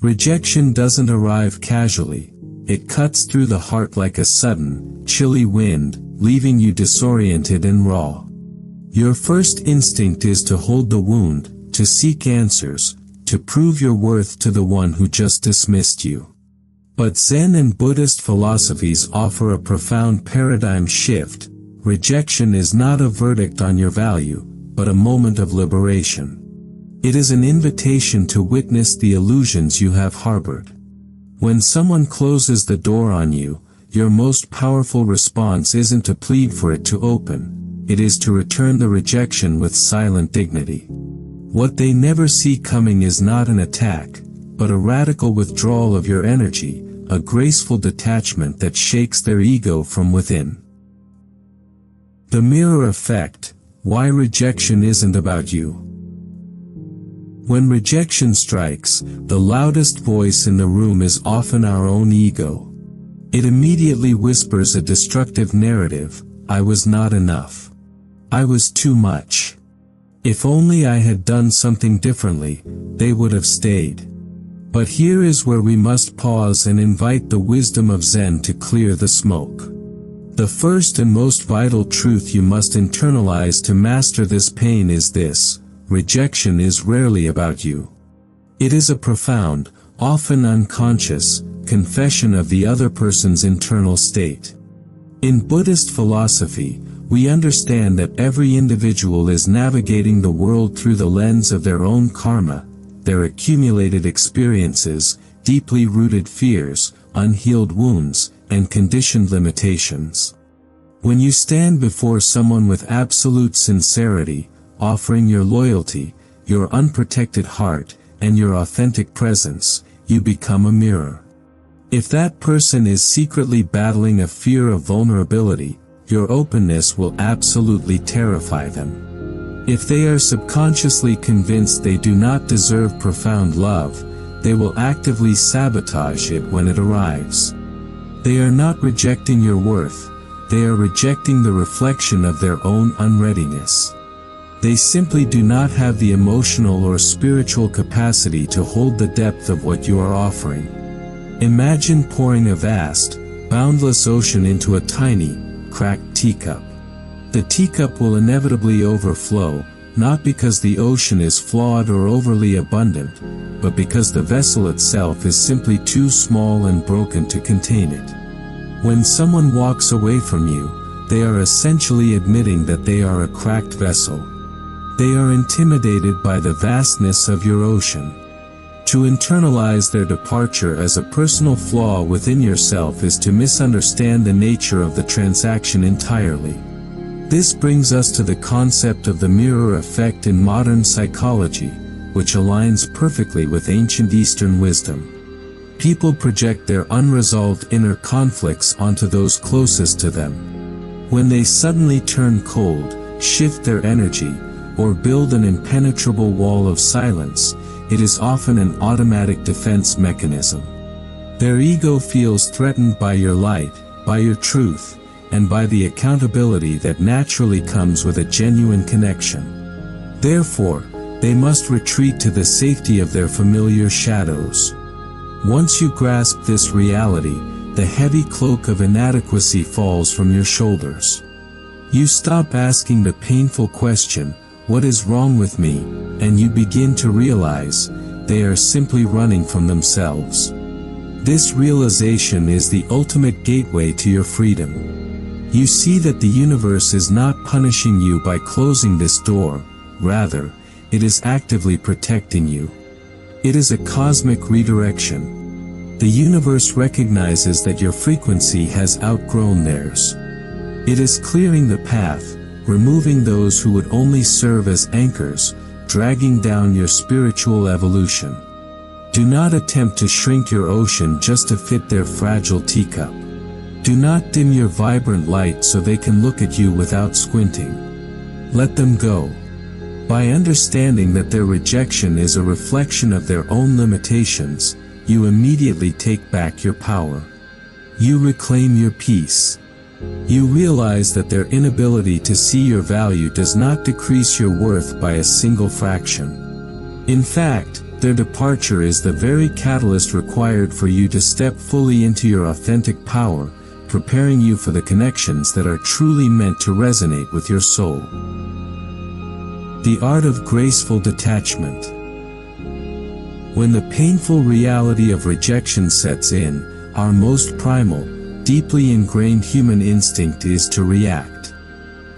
Rejection doesn't arrive casually. It cuts through the heart like a sudden, chilly wind, leaving you disoriented and raw. Your first instinct is to hold the wound, to seek answers, to prove your worth to the one who just dismissed you. But Zen and Buddhist philosophies offer a profound paradigm shift. Rejection is not a verdict on your value, but a moment of liberation. It is an invitation to witness the illusions you have harbored. When someone closes the door on you, your most powerful response isn't to plead for it to open. It is to return the rejection with silent dignity. What they never see coming is not an attack, but a radical withdrawal of your energy, a graceful detachment that shakes their ego from within. The mirror effect: why rejection isn't about you. When rejection strikes, the loudest voice in the room is often our own ego. It immediately whispers a destructive narrative: I was not enough. I was too much. If only I had done something differently, they would have stayed. But here is where we must pause and invite the wisdom of Zen to clear the smoke. The first and most vital truth you must internalize to master this pain is this: rejection is rarely about you. It is a profound, often unconscious, confession of the other person's internal state. In Buddhist philosophy, we understand that every individual is navigating the world through the lens of their own karma, their accumulated experiences, deeply rooted fears, unhealed wounds, and conditioned limitations. When you stand before someone with absolute sincerity, offering your loyalty, your unprotected heart, and your authentic presence, you become a mirror. If that person is secretly battling a fear of vulnerability, your openness will absolutely terrify them. If they are subconsciously convinced they do not deserve profound love, they will actively sabotage it when it arrives. They are not rejecting your worth, they are rejecting the reflection of their own unreadiness. They simply do not have the emotional or spiritual capacity to hold the depth of what you are offering. Imagine pouring a vast, boundless ocean into a tiny, cracked teacup. The teacup will inevitably overflow, not because the ocean is flawed or overly abundant, but because the vessel itself is simply too small and broken to contain it. When someone walks away from you, they are essentially admitting that they are a cracked vessel. They are intimidated by the vastness of your ocean. To internalize their departure as a personal flaw within yourself is to misunderstand the nature of the transaction entirely. This brings us to the concept of the mirror effect in modern psychology, which aligns perfectly with ancient Eastern wisdom. People project their unresolved inner conflicts onto those closest to them. When they suddenly turn cold, shift their energy, or build an impenetrable wall of silence, it is often an automatic defense mechanism. Their ego feels threatened by your light, by your truth, and by the accountability that naturally comes with a genuine connection. Therefore, they must retreat to the safety of their familiar shadows. Once you grasp this reality, the heavy cloak of inadequacy falls from your shoulders. You stop asking the painful question, "What is wrong with me?" and you begin to realize, they are simply running from themselves. This realization is the ultimate gateway to your freedom. You see that the universe is not punishing you by closing this door, rather, it is actively protecting you. It is a cosmic redirection. The universe recognizes that your frequency has outgrown theirs. It is clearing the path, removing those who would only serve as anchors, dragging down your spiritual evolution. Do not attempt to shrink your ocean just to fit their fragile teacup. Do not dim your vibrant light so they can look at you without squinting. Let them go. By understanding that their rejection is a reflection of their own limitations, you immediately take back your power. You reclaim your peace. You realize that their inability to see your value does not decrease your worth by a single fraction. In fact, Their departure is the very catalyst required for you to step fully into your authentic power, preparing you for the connections that are truly meant to resonate with your soul. The Art of Graceful Detachment. When the painful reality of rejection sets in, our most primal, deeply ingrained human instinct is to react.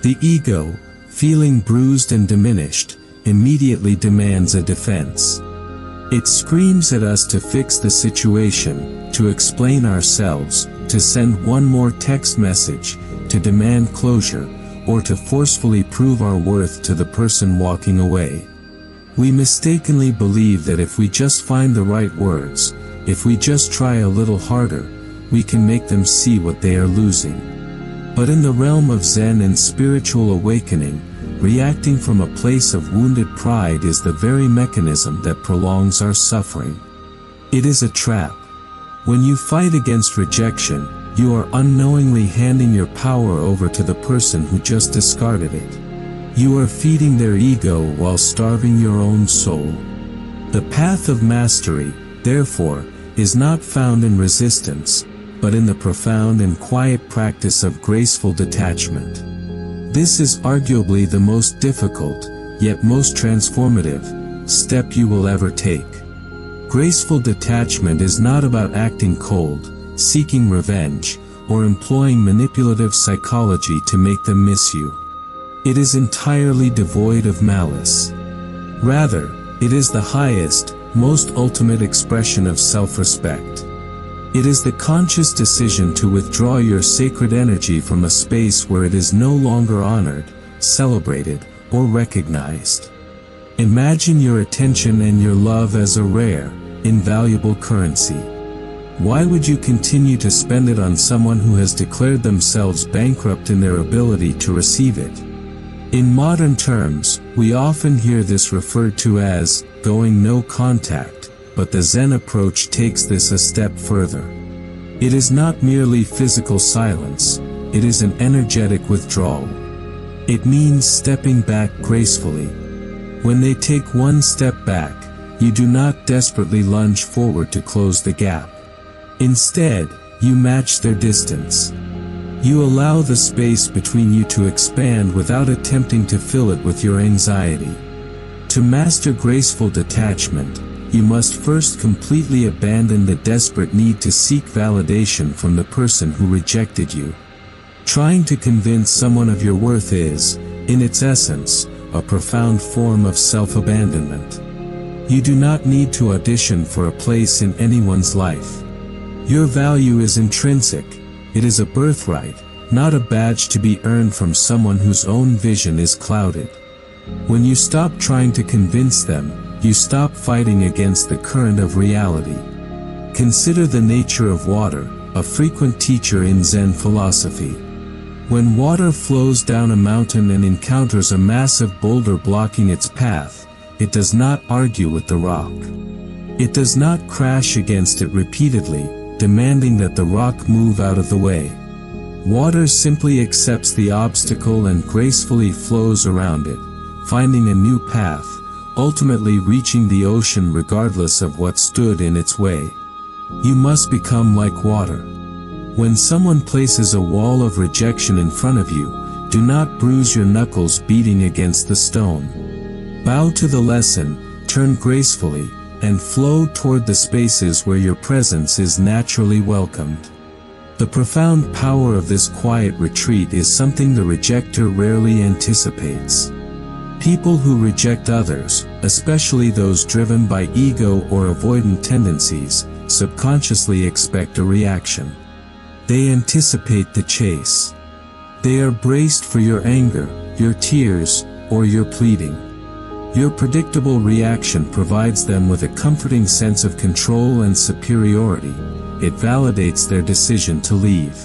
The ego, feeling bruised and diminished, immediately demands a defense. It screams at us to fix the situation, to explain ourselves, to send one more text message, to demand closure, or to forcefully prove our worth to the person walking away. We mistakenly believe that if we just find the right words, if we just try a little harder, we can make them see what they are losing. But in the realm of Zen and spiritual awakening, reacting from a place of wounded pride is the very mechanism that prolongs our suffering. It is a trap. When you fight against rejection, you are unknowingly handing your power over to the person who just discarded it. You are feeding their ego while starving your own soul. The path of mastery, therefore, is not found in resistance, but in the profound and quiet practice of graceful detachment. This is arguably the most difficult, yet most transformative, step you will ever take. Graceful detachment is not about acting cold, seeking revenge, or employing manipulative psychology to make them miss you. It is entirely devoid of malice. Rather, it is the highest, most ultimate expression of self-respect. It is the conscious decision to withdraw your sacred energy from a space where it is no longer honored, celebrated, or recognized. Imagine your attention and your love as a rare, invaluable currency. Why would you continue to spend it on someone who has declared themselves bankrupt in their ability to receive it? In modern terms, we often hear this referred to as going no contact, but the Zen approach takes this a step further. It is not merely physical silence, it is an energetic withdrawal. It means stepping back gracefully. When they take one step back, you do not desperately lunge forward to close the gap. Instead, you match their distance. You allow the space between you to expand without attempting to fill it with your anxiety. To master graceful detachment, you must first completely abandon the desperate need to seek validation from the person who rejected you. Trying to convince someone of your worth is, in its essence, a profound form of self-abandonment. You do not need to audition for a place in anyone's life. Your value is intrinsic. It is a birthright, not a badge to be earned from someone whose own vision is clouded. When you stop trying to convince them, you stop fighting against the current of reality. Consider the nature of water, a frequent teacher in Zen philosophy. When water flows down a mountain and encounters a massive boulder blocking its path, it does not argue with the rock. It does not crash against it repeatedly, demanding that the rock move out of the way. Water simply accepts the obstacle and gracefully flows around it, finding a new path, ultimately reaching the ocean regardless of what stood in its way. You must become like water. When someone places a wall of rejection in front of you, do not bruise your knuckles beating against the stone. Bow to the lesson, turn gracefully, and flow toward the spaces where your presence is naturally welcomed. The profound power of this quiet retreat is something the rejecter rarely anticipates. People who reject others, especially those driven by ego or avoidant tendencies, subconsciously expect a reaction. They anticipate the chase. They are braced for your anger, your tears, or your pleading. Your predictable reaction provides them with a comforting sense of control and superiority. It validates their decision to leave.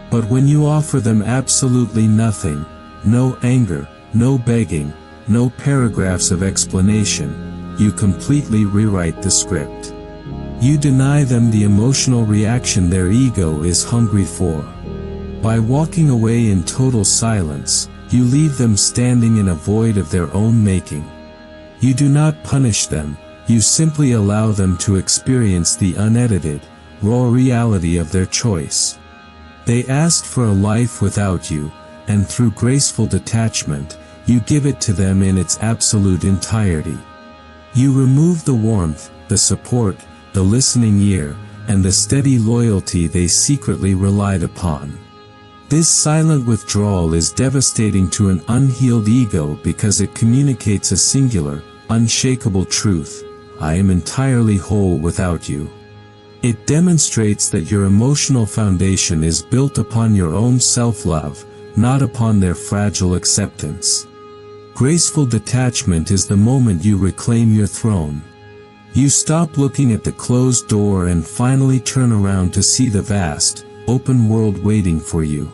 But when you offer them absolutely nothing, no anger, no begging, no paragraphs of explanation, you completely rewrite the script. You deny them the emotional reaction their ego is hungry for. By walking away in total silence, you leave them standing in a void of their own making. You do not punish them, You simply allow them to experience the unedited, raw reality of their choice. They asked for a life without you, and through graceful detachment, you give it to them in its absolute entirety. You remove the warmth, the support, the listening ear, and the steady loyalty they secretly relied upon. This silent withdrawal is devastating to an unhealed ego because it communicates a singular, unshakable truth: I am entirely whole without you. It demonstrates that your emotional foundation is built upon your own self-love, not upon their fragile acceptance. Graceful detachment is the moment you reclaim your throne. You stop looking at the closed door and finally turn around to see the vast, open world waiting for you.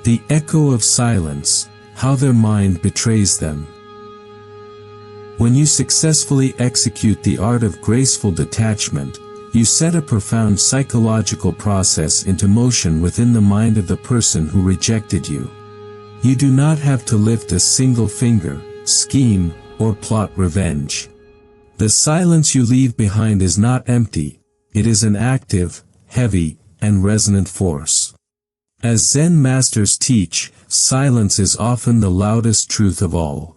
The echo of silence, how their mind betrays them. When you successfully execute the art of graceful detachment, you set a profound psychological process into motion within the mind of the person who rejected you. You do not have to lift a single finger, scheme, or plot revenge. The silence you leave behind is not empty, it is an active, heavy, and resonant force. As Zen masters teach, silence is often the loudest truth of all.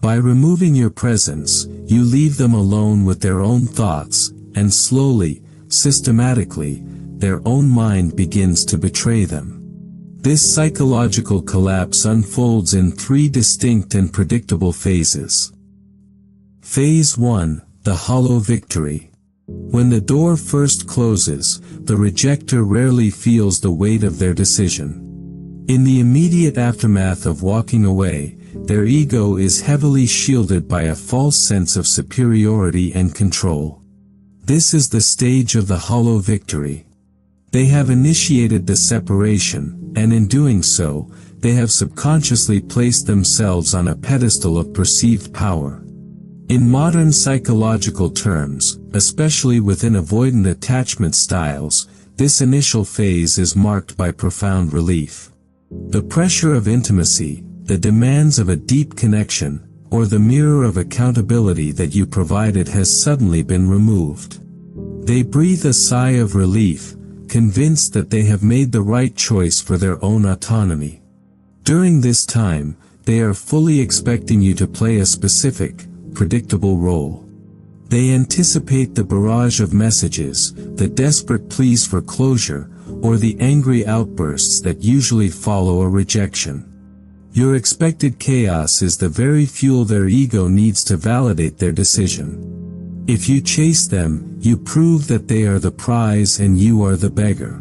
By removing your presence, you leave them alone with their own thoughts, and slowly, systematically, their own mind begins to betray them. This psychological collapse unfolds in three distinct and predictable phases. Phase 1, the hollow victory. When the door first closes, the rejecter rarely feels the weight of their decision. In the immediate aftermath of walking away, their ego is heavily shielded by a false sense of superiority and control. This is the stage of the hollow victory. They have initiated the separation, and in doing so, they have subconsciously placed themselves on a pedestal of perceived power. In modern psychological terms, especially within avoidant attachment styles, this initial phase is marked by profound relief. The pressure of intimacy, the demands of a deep connection, or the mirror of accountability that you provided has suddenly been removed. They breathe a sigh of relief, convinced that they have made the right choice for their own autonomy. During this time, they are fully expecting you to play a specific, predictable role. They anticipate the barrage of messages, the desperate pleas for closure, or the angry outbursts that usually follow a rejection. Your expected chaos is the very fuel their ego needs to validate their decision. If you chase them, you prove that they are the prize and you are the beggar.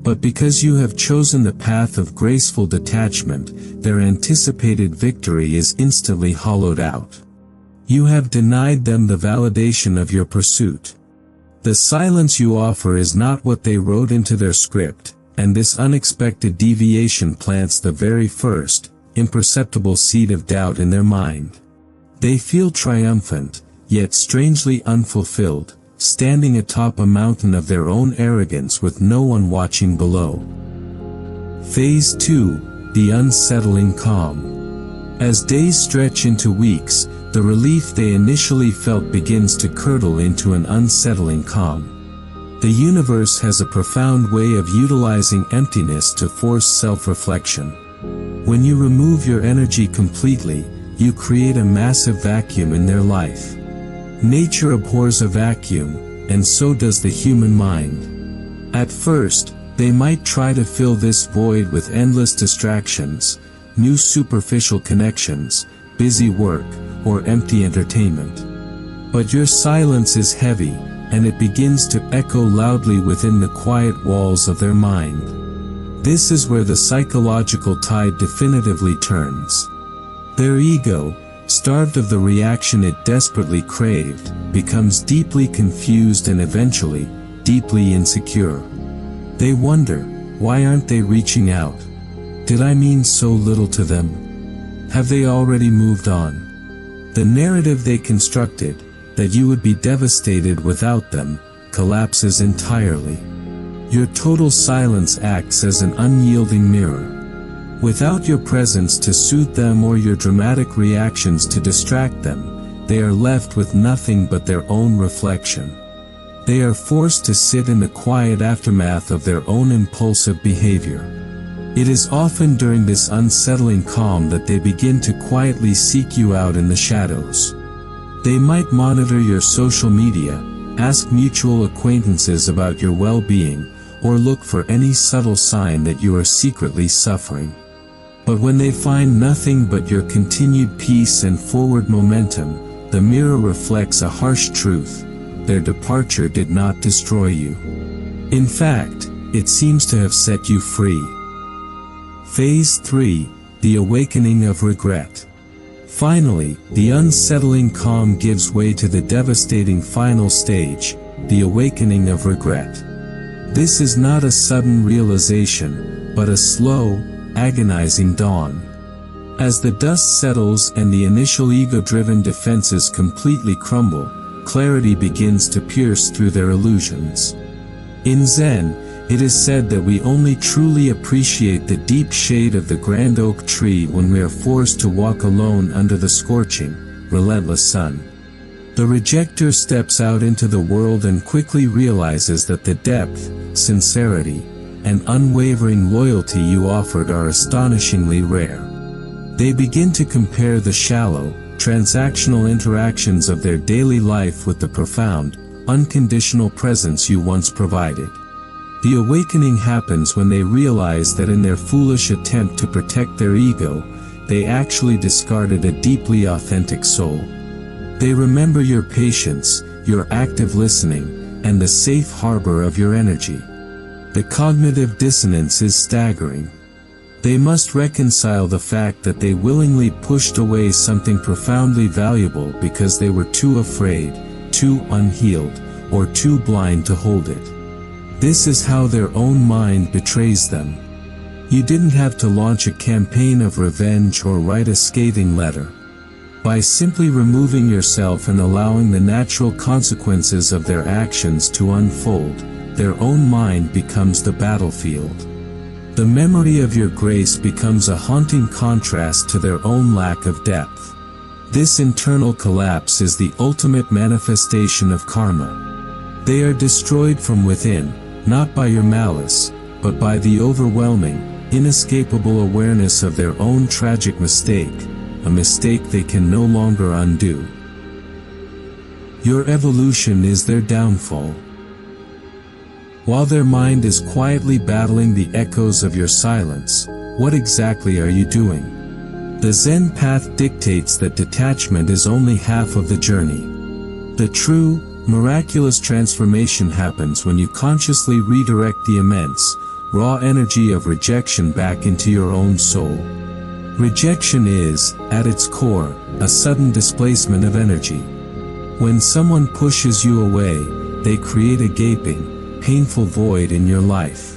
But because you have chosen the path of graceful detachment, their anticipated victory is instantly hollowed out. You have denied them the validation of your pursuit. The silence you offer is not what they wrote into their script, and this unexpected deviation plants the very first, imperceptible seed of doubt in their mind. They feel triumphant, yet strangely unfulfilled, standing atop a mountain of their own arrogance with no one watching below. Phase 2, the unsettling calm. As days stretch into weeks, the relief they initially felt begins to curdle into an unsettling calm. The universe has a profound way of utilizing emptiness to force self-reflection. When you remove your energy completely, you create a massive vacuum in their life. Nature abhors a vacuum, and so does the human mind. At first, they might try to fill this void with endless distractions, new superficial connections, busy work, or empty entertainment. But your silence is heavy, and it begins to echo loudly within the quiet walls of their mind. This is where the psychological tide definitively turns. Their ego, starved of the reaction it desperately craved, becomes deeply confused and eventually, deeply insecure. They wonder, why aren't they reaching out? Did I mean so little to them? Have they already moved on? The narrative they constructed, that you would be devastated without them, collapses entirely. Your total silence acts as an unyielding mirror. Without your presence to soothe them or your dramatic reactions to distract them, they are left with nothing but their own reflection. They are forced to sit in the quiet aftermath of their own impulsive behavior. It is often during this unsettling calm that they begin to quietly seek you out in the shadows. They might monitor your social media, ask mutual acquaintances about your well-being, or look for any subtle sign that you are secretly suffering. But when they find nothing but your continued peace and forward momentum, the mirror reflects a harsh truth: their departure did not destroy you. In fact, it seems to have set you free. Phase 3: The Awakening of Regret. Finally, the unsettling calm gives way to the devastating final stage, the awakening of regret. This is not a sudden realization, but a slow, agonizing dawn. As the dust settles and the initial ego-driven defenses completely crumble, clarity begins to pierce through their illusions. In Zen, it is said that we only truly appreciate the deep shade of the grand oak tree when we are forced to walk alone under the scorching, relentless sun. The rejecter steps out into the world and quickly realizes that the depth, sincerity, and unwavering loyalty you offered are astonishingly rare. They begin to compare the shallow, transactional interactions of their daily life with the profound, unconditional presence you once provided. The awakening happens when they realize that in their foolish attempt to protect their ego, they actually discarded a deeply authentic soul. They remember your patience, your active listening, and the safe harbor of your energy. The cognitive dissonance is staggering. They must reconcile the fact that they willingly pushed away something profoundly valuable because they were too afraid, too unhealed, or too blind to hold it. This is how their own mind betrays them. You didn't have to launch a campaign of revenge or write a scathing letter. By simply removing yourself and allowing the natural consequences of their actions to unfold, their own mind becomes the battlefield. The memory of your grace becomes a haunting contrast to their own lack of depth. This internal collapse is the ultimate manifestation of karma. They are destroyed from within, not by your malice, but by the overwhelming, inescapable awareness of their own tragic mistake, a mistake they can no longer undo. Your evolution is their downfall. While their mind is quietly battling the echoes of your silence, what exactly are you doing? The Zen path dictates that detachment is only half of the journey. The true, miraculous transformation happens when you consciously redirect the immense, raw energy of rejection back into your own soul. Rejection is, at its core, a sudden displacement of energy. When someone pushes you away, they create a gaping, painful void in your life.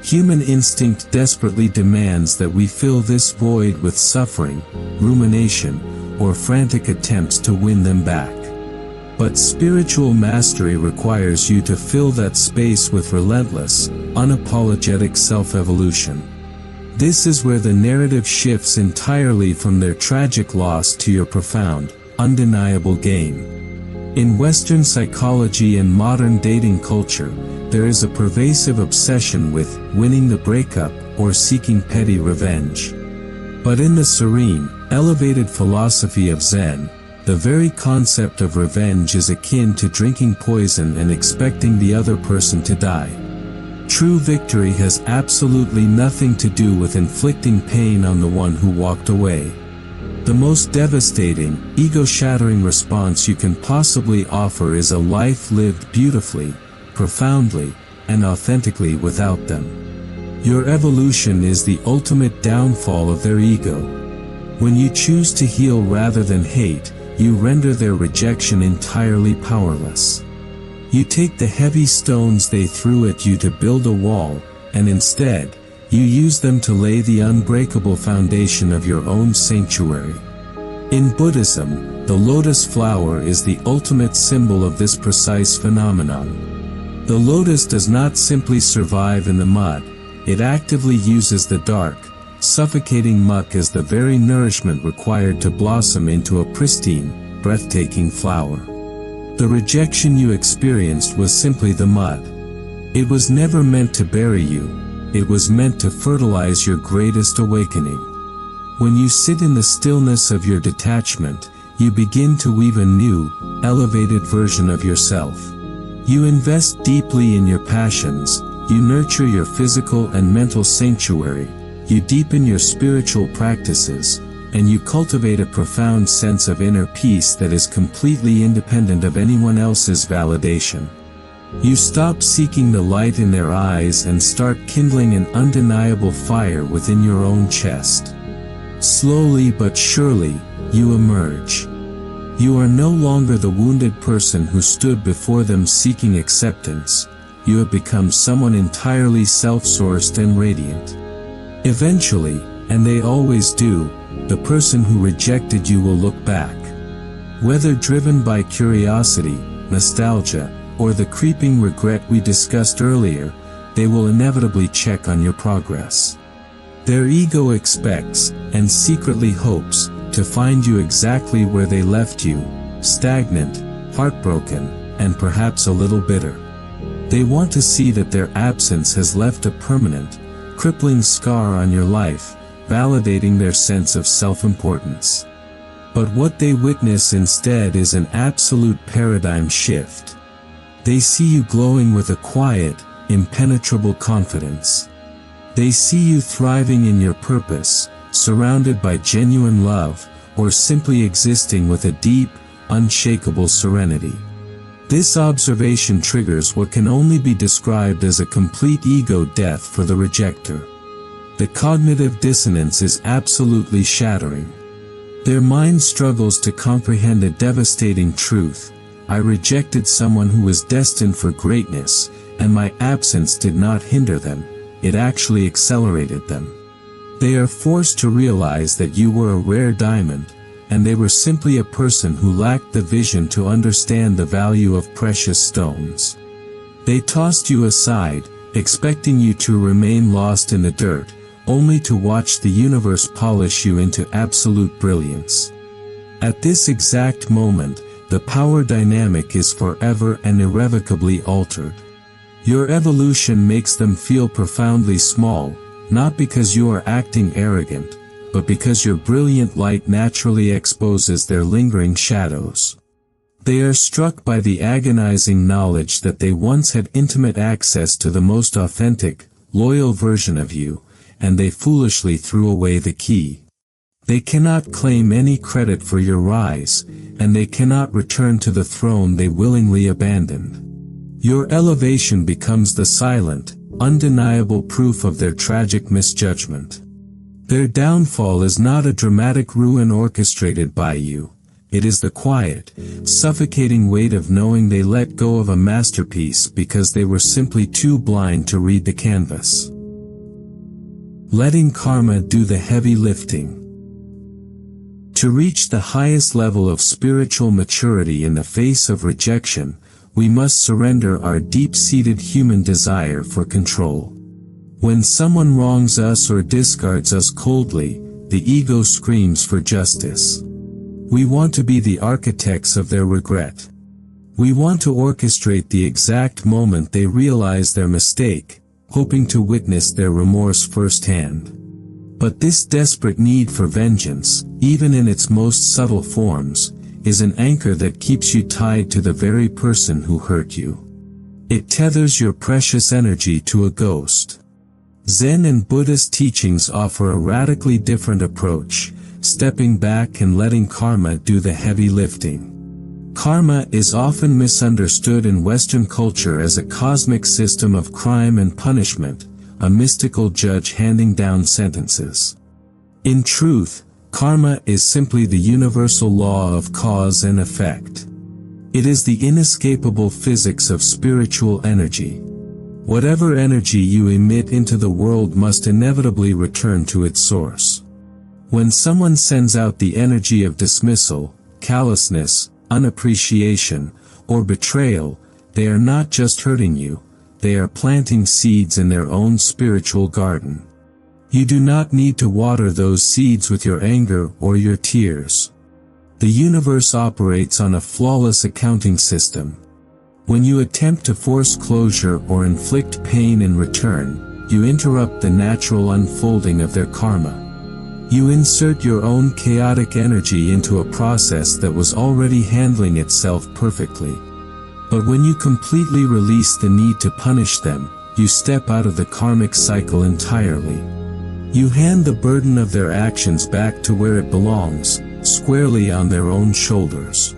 Human instinct desperately demands that we fill this void with suffering, rumination, or frantic attempts to win them back. But spiritual mastery requires you to fill that space with relentless, unapologetic self-evolution. This is where the narrative shifts entirely from their tragic loss to your profound, undeniable gain. In Western psychology and modern dating culture, there is a pervasive obsession with winning the breakup or seeking petty revenge. But in the serene, elevated philosophy of Zen, the very concept of revenge is akin to drinking poison and expecting the other person to die. True victory has absolutely nothing to do with inflicting pain on the one who walked away. The most devastating, ego-shattering response you can possibly offer is a life lived beautifully, profoundly, and authentically without them. Your evolution is the ultimate downfall of their ego. When you choose to heal rather than hate, you render their rejection entirely powerless. You take the heavy stones they threw at you to build a wall, and instead, you use them to lay the unbreakable foundation of your own sanctuary. In Buddhism, the lotus flower is the ultimate symbol of this precise phenomenon. The lotus does not simply survive in the mud, it actively uses the dark, suffocating muck as the very nourishment required to blossom into a pristine, breathtaking flower. The rejection you experienced was simply the mud. It was never meant to bury you, it was meant to fertilize your greatest awakening. When you sit in the stillness of your detachment, you begin to weave a new, elevated version of yourself. You invest deeply in your passions, you nurture your physical and mental sanctuary, you deepen your spiritual practices, and you cultivate a profound sense of inner peace that is completely independent of anyone else's validation. You stop seeking the light in their eyes and start kindling an undeniable fire within your own chest. Slowly but surely, you emerge. You are no longer the wounded person who stood before them seeking acceptance. You have become someone entirely self-sourced and radiant. Eventually, and they always do, the person who rejected you will look back. Whether driven by curiosity, nostalgia, or the creeping regret we discussed earlier, they will inevitably check on your progress. Their ego expects, and secretly hopes, to find you exactly where they left you, stagnant, heartbroken, and perhaps a little bitter. They want to see that their absence has left a permanent, crippling scar on your life, validating their sense of self-importance. But what they witness instead is an absolute paradigm shift. They see you glowing with a quiet, impenetrable confidence. They see you thriving in your purpose, surrounded by genuine love, or simply existing with a deep, unshakable serenity. This observation triggers what can only be described as a complete ego death for the rejecter. The cognitive dissonance is absolutely shattering. Their mind struggles to comprehend a devastating truth. I rejected someone who was destined for greatness, and my absence did not hinder them, it actually accelerated them. They are forced to realize that you were a rare diamond, and they were simply a person who lacked the vision to understand the value of precious stones. They tossed you aside, expecting you to remain lost in the dirt, only to watch the universe polish you into absolute brilliance. At this exact moment, the power dynamic is forever and irrevocably altered. Your evolution makes them feel profoundly small, not because you are acting arrogant, but because your brilliant light naturally exposes their lingering shadows. They are struck by the agonizing knowledge that they once had intimate access to the most authentic, loyal version of you, and they foolishly threw away the key. They cannot claim any credit for your rise, and they cannot return to the throne they willingly abandoned. Your elevation becomes the silent, undeniable proof of their tragic misjudgment. Their downfall is not a dramatic ruin orchestrated by you. It is the quiet, suffocating weight of knowing they let go of a masterpiece because they were simply too blind to read the canvas. Letting karma do the heavy lifting. To reach the highest level of spiritual maturity in the face of rejection, we must surrender our deep-seated human desire for control. When someone wrongs us or discards us coldly, the ego screams for justice. We want to be the architects of their regret. We want to orchestrate the exact moment they realize their mistake, hoping to witness their remorse firsthand. But this desperate need for vengeance, even in its most subtle forms, is an anchor that keeps you tied to the very person who hurt you. It tethers your precious energy to a ghost. Zen and Buddhist teachings offer a radically different approach, stepping back and letting karma do the heavy lifting. Karma is often misunderstood in Western culture as a cosmic system of crime and punishment, a mystical judge handing down sentences. In truth, karma is simply the universal law of cause and effect. It is the inescapable physics of spiritual energy. Whatever energy you emit into the world must inevitably return to its source. When someone sends out the energy of dismissal, callousness, unappreciation, or betrayal, they are not just hurting you, they are planting seeds in their own spiritual garden. You do not need to water those seeds with your anger or your tears. The universe operates on a flawless accounting system. When you attempt to force closure or inflict pain in return, you interrupt the natural unfolding of their karma. You insert your own chaotic energy into a process that was already handling itself perfectly. But when you completely release the need to punish them, you step out of the karmic cycle entirely. You hand the burden of their actions back to where it belongs, squarely on their own shoulders.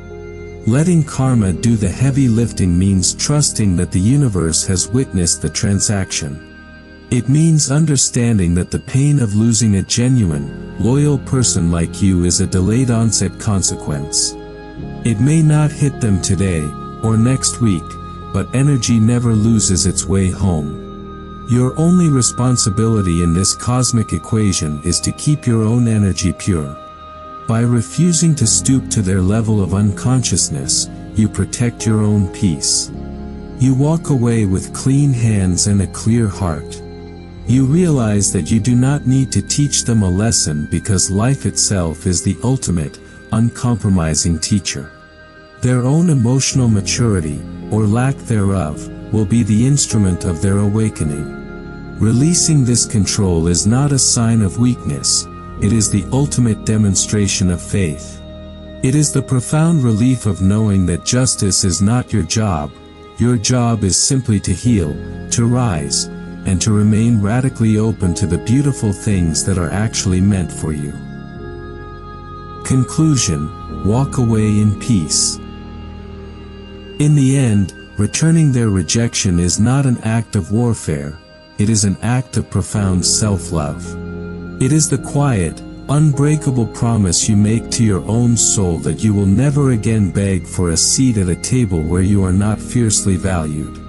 Letting karma do the heavy lifting means trusting that the universe has witnessed the transaction. It means understanding that the pain of losing a genuine, loyal person like you is a delayed onset consequence. It may not hit them today, or next week, but energy never loses its way home. Your only responsibility in this cosmic equation is to keep your own energy pure. By refusing to stoop to their level of unconsciousness, you protect your own peace. You walk away with clean hands and a clear heart. You realize that you do not need to teach them a lesson because life itself is the ultimate, uncompromising teacher. Their own emotional maturity, or lack thereof, will be the instrument of their awakening. Releasing this control is not a sign of weakness, it is the ultimate demonstration of faith. It is the profound relief of knowing that justice is not your job is simply to heal, to rise, and to remain radically open to the beautiful things that are actually meant for you. Conclusion: walk away in peace. In the end, returning their rejection is not an act of warfare, it is an act of profound self-love. It is the quiet, unbreakable promise you make to your own soul that you will never again beg for a seat at a table where you are not fiercely valued.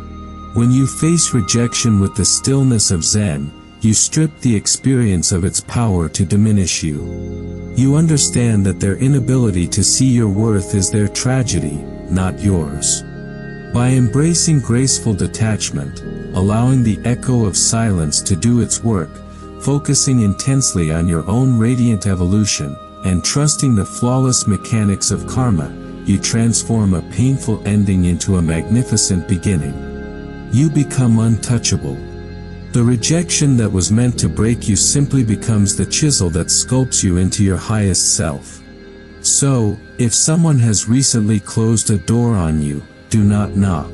When you face rejection with the stillness of Zen, you strip the experience of its power to diminish you. You understand that their inability to see your worth is their tragedy, not yours. By embracing graceful detachment, allowing the echo of silence to do its work, focusing intensely on your own radiant evolution, and trusting the flawless mechanics of karma, you transform a painful ending into a magnificent beginning. You become untouchable. The rejection that was meant to break you simply becomes the chisel that sculpts you into your highest self. So, if someone has recently closed a door on you, do not knock.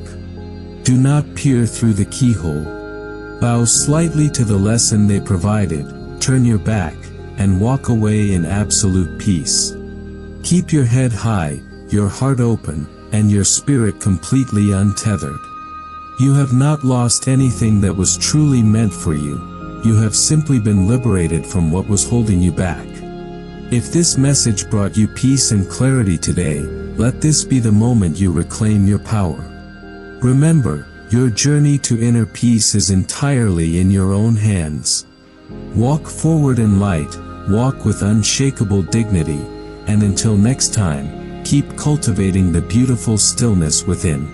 Do not peer through the keyhole. Bow slightly to the lesson they provided, turn your back, and walk away in absolute peace. Keep your head high, your heart open, and your spirit completely untethered. You have not lost anything that was truly meant for you, you have simply been liberated from what was holding you back. If this message brought you peace and clarity today, let this be the moment you reclaim your power. Remember, your journey to inner peace is entirely in your own hands. Walk forward in light, walk with unshakable dignity, and until next time, keep cultivating the beautiful stillness within.